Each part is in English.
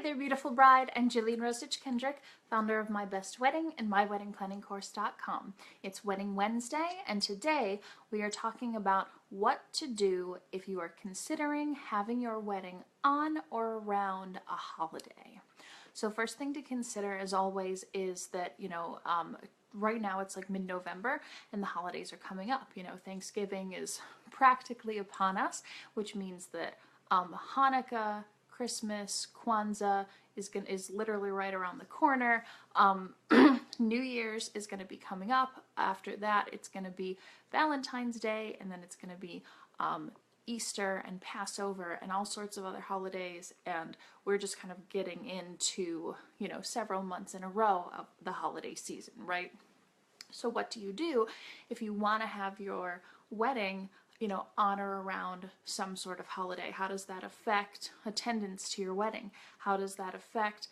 there, beautiful bride. I'm Jillian Rosich Kendrick, founder of My Best Wedding and MyWeddingPlanningCourse.com. It's Wedding Wednesday, and today we are talking about what to do if you are considering having your wedding on or around a holiday. So first thing to consider, as always, is that, right now it's like mid-November and the holidays are coming up. Thanksgiving is practically upon us, which means that Hanukkah, Christmas, Kwanzaa is literally right around the corner. New Year's is going to be coming up. After that, it's going to be Valentine's Day, and then it's going to be Easter and Passover and all sorts of other holidays, and we're just kind of getting into, several months in a row of the holiday season, right? So what do you do if you want to have your wedding on or around some sort of holiday? How does that affect attendance to your wedding? How does that affect,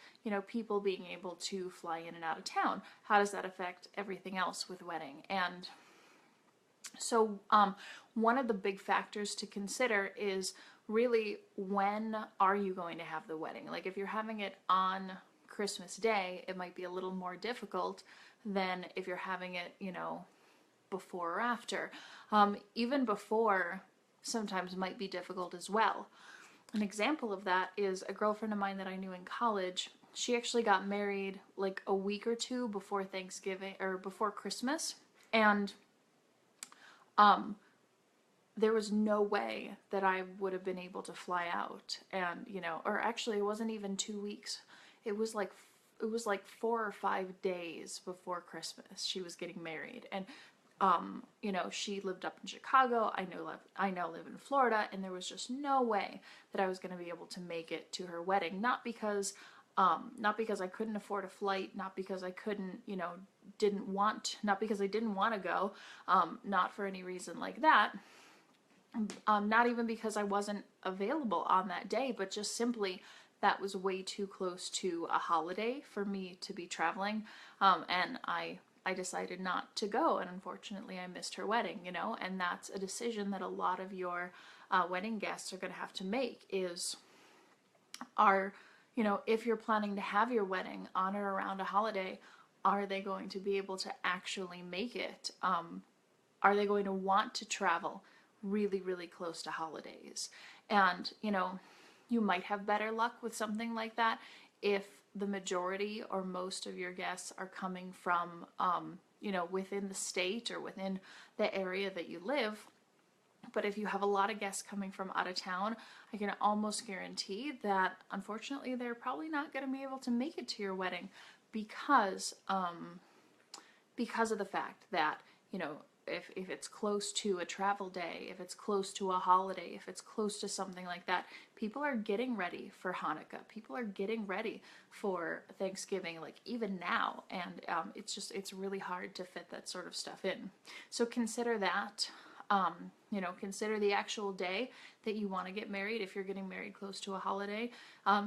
people being able to fly in and out of town? How does that affect everything else with wedding? And so one of the big factors to consider is really, when are you going to have the wedding? Like, if you're having it on Christmas Day, it might be a little more difficult than if you're having it, before or after. Even before sometimes might be difficult as well. An example of that is a girlfriend of mine that I knew in college. She actually got married like a week or two before Thanksgiving or before Christmas, and there was no way that I would have been able to fly out, and or actually it wasn't even 2 weeks. It was like 4 or 5 days before Christmas she was getting married. And she lived up in Chicago. I now live in Florida, and there was just no way that I was going to be able to make it to her wedding. Not because I couldn't afford a flight, not because I couldn't, not because I didn't want to go, not for any reason like that. Not even because I wasn't available on that day, but just simply that was way too close to a holiday for me to be traveling, and I decided not to go, and unfortunately I missed her wedding, and that's a decision that a lot of your wedding guests are going to have to make, is if you're planning to have your wedding on or around a holiday, are they going to be able to actually make it? Are they going to want to travel really, really close to holidays? And, you might have better luck with something like that if the majority or most of your guests are coming from, within the state or within the area that you live. But if you have a lot of guests coming from out of town, I can almost guarantee that, unfortunately, they're probably not going to be able to make it to your wedding because of the fact that, if it's close to a travel day, if it's close to a holiday, if it's close to something like that, people are getting ready for Hanukkah. People are getting ready for Thanksgiving, like even now. And it's really hard to fit that sort of stuff in. So consider that. Consider the actual day that you want to get married if you're getting married close to a holiday.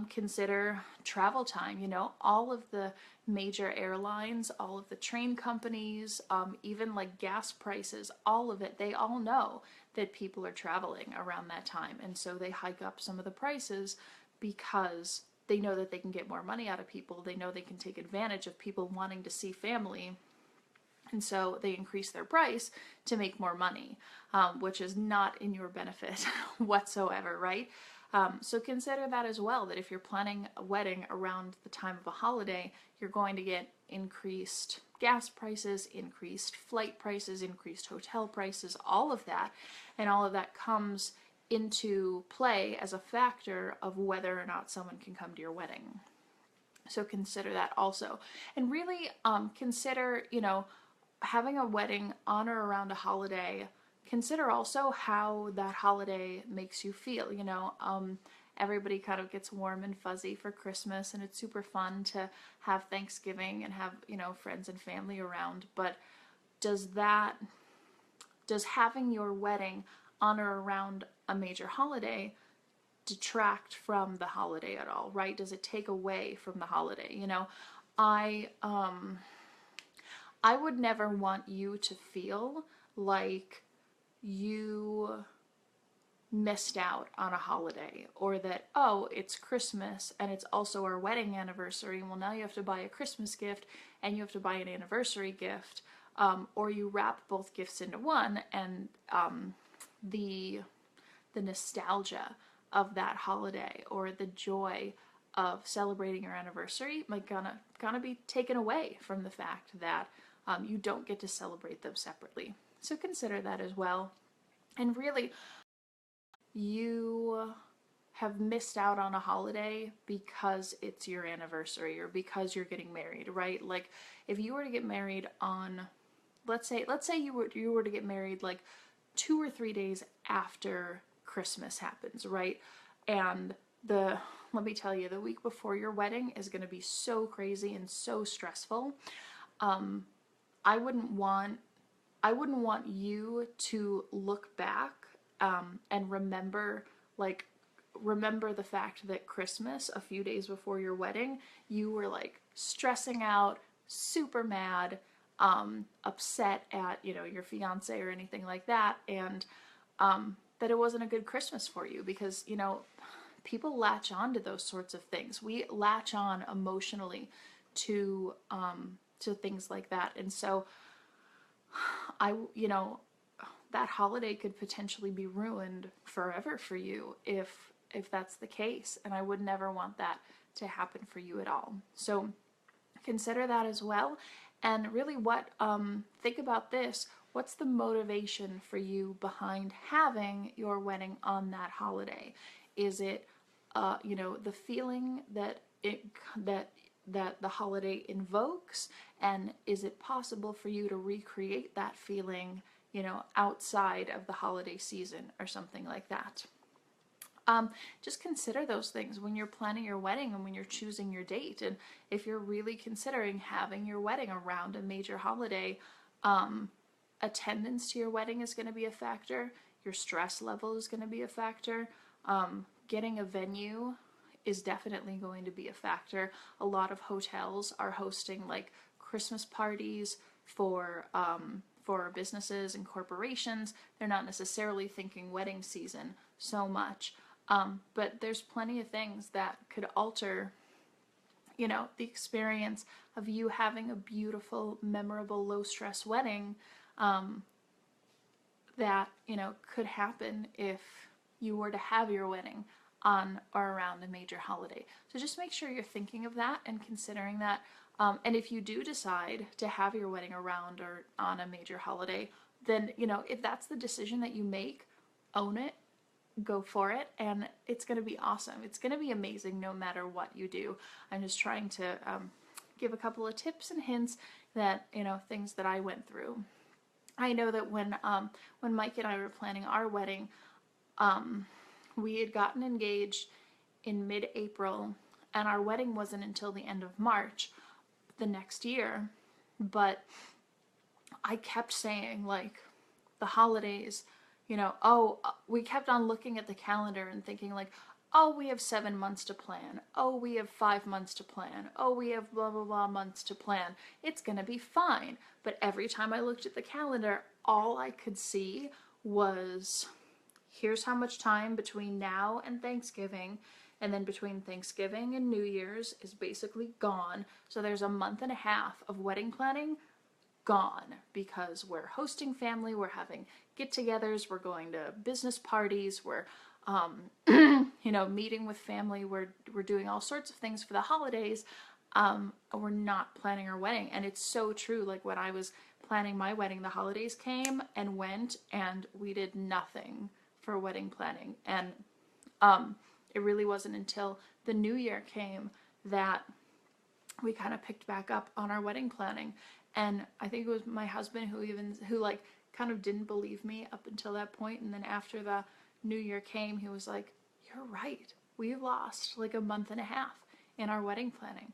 Consider travel time. All of the major airlines, all of the train companies, even like gas prices, all of it, they all know that people are traveling around that time, and so they hike up some of the prices because they know that they can get more money out of people. They know they can take advantage of people wanting to see family. And so they increase their price to make more money, which is not in your benefit whatsoever, right? So consider that as well, that if you're planning a wedding around the time of a holiday, you're going to get increased gas prices, increased flight prices, increased hotel prices, all of that. And all of that comes into play as a factor of whether or not someone can come to your wedding. So consider that also. And really consider, having a wedding on or around a holiday. Consider also how that holiday makes you feel. Everybody kind of gets warm and fuzzy for Christmas, and it's super fun to have Thanksgiving and have, friends and family around. But does having your wedding on or around a major holiday detract from the holiday at all, right? Does it take away from the holiday? I would never want you to feel like you missed out on a holiday, or that, oh, it's Christmas and it's also our wedding anniversary. Well, now you have to buy a Christmas gift and you have to buy an anniversary gift, or you wrap both gifts into one, and the nostalgia of that holiday or the joy of celebrating your anniversary might gonna be taken away from the fact that you don't get to celebrate them separately. So consider that as well. And really, you have missed out on a holiday because it's your anniversary or because you're getting married, right? Like if you were to get married on, let's say you were to get married like 2 or 3 days after Christmas happens, right? And let me tell you, the week before your wedding is going to be so crazy and so stressful. I wouldn't want you to look back and remember the fact that Christmas, a few days before your wedding, you were like stressing out, super mad, upset at, your fiance or anything like that, and that it wasn't a good Christmas for you, because, people latch on to those sorts of things. We latch on emotionally to things like that. And so that holiday could potentially be ruined forever for you if that's the case, and I would never want that to happen for you at all. So consider that as well. And really, think about this: what's the motivation for you behind having your wedding on that holiday? Is it the feeling that the holiday invokes, and is it possible for you to recreate that feeling, outside of the holiday season or something like that? Just consider those things when you're planning your wedding and when you're choosing your date. And if you're really considering having your wedding around a major holiday, attendance to your wedding is going to be a factor. Your stress level is going to be a factor. Getting a venue is definitely going to be a factor. A lot of hotels are hosting like Christmas parties for businesses and corporations. They're not necessarily thinking wedding season so much. But there's plenty of things that could alter, the experience of you having a beautiful, memorable, low-stress wedding, that, could happen if you were to have your wedding on or around a major holiday. So just make sure you're thinking of that and considering that. And if you do decide to have your wedding around or on a major holiday, then, if that's the decision that you make, own it, go for it, and it's going to be awesome. It's going to be amazing no matter what you do. I'm just trying to give a couple of tips and hints that, things that I went through. I know that when Mike and I were planning our wedding, we had gotten engaged in mid-April, and our wedding wasn't until the end of March the next year. But I kept saying, like, the holidays, we kept on looking at the calendar and thinking, like, oh, we have 7 months to plan. Oh, we have 5 months to plan. Oh, we have blah, blah, blah months to plan. It's going to be fine. But every time I looked at the calendar, all I could see was, here's how much time between now and Thanksgiving, and then between Thanksgiving and New Year's is basically gone. So there's a month and a half of wedding planning gone, because we're hosting family, we're having get-togethers, we're going to business parties, we're meeting with family, we're doing all sorts of things for the holidays. We're not planning our wedding. And it's so true. Like, when I was planning my wedding, the holidays came and went, and we did nothing for wedding planning. And it really wasn't until the new year came that we kind of picked back up on our wedding planning. And I think it was my husband who like kind of didn't believe me up until that point. And then after the new year came, he was like, you're right, we've lost like a month and a half in our wedding planning.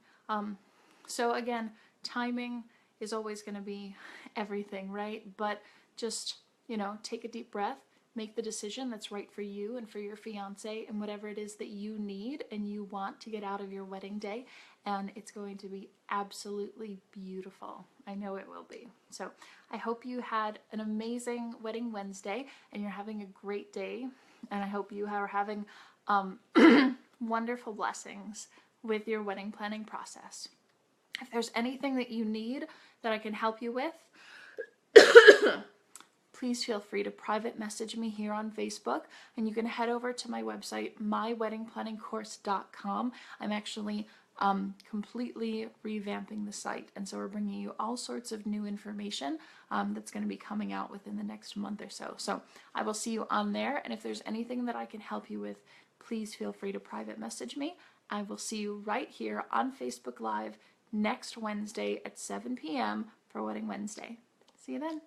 So again, timing is always going to be everything, right? But just, take a deep breath, make the decision that's right for you and for your fiance and whatever it is that you need and you want to get out of your wedding day, and it's going to be absolutely beautiful. I know it will be. So I hope you had an amazing Wedding Wednesday and you're having a great day. And I hope you are having wonderful blessings with your wedding planning process. If there's anything that you need that I can help you with, please feel free to private message me here on Facebook, and you can head over to my website, myweddingplanningcourse.com. I'm actually completely revamping the site, and so we're bringing you all sorts of new information that's going to be coming out within the next month or so. So I will see you on there, and if there's anything that I can help you with, please feel free to private message me. I will see you right here on Facebook Live next Wednesday at 7 p.m. for Wedding Wednesday. See you then.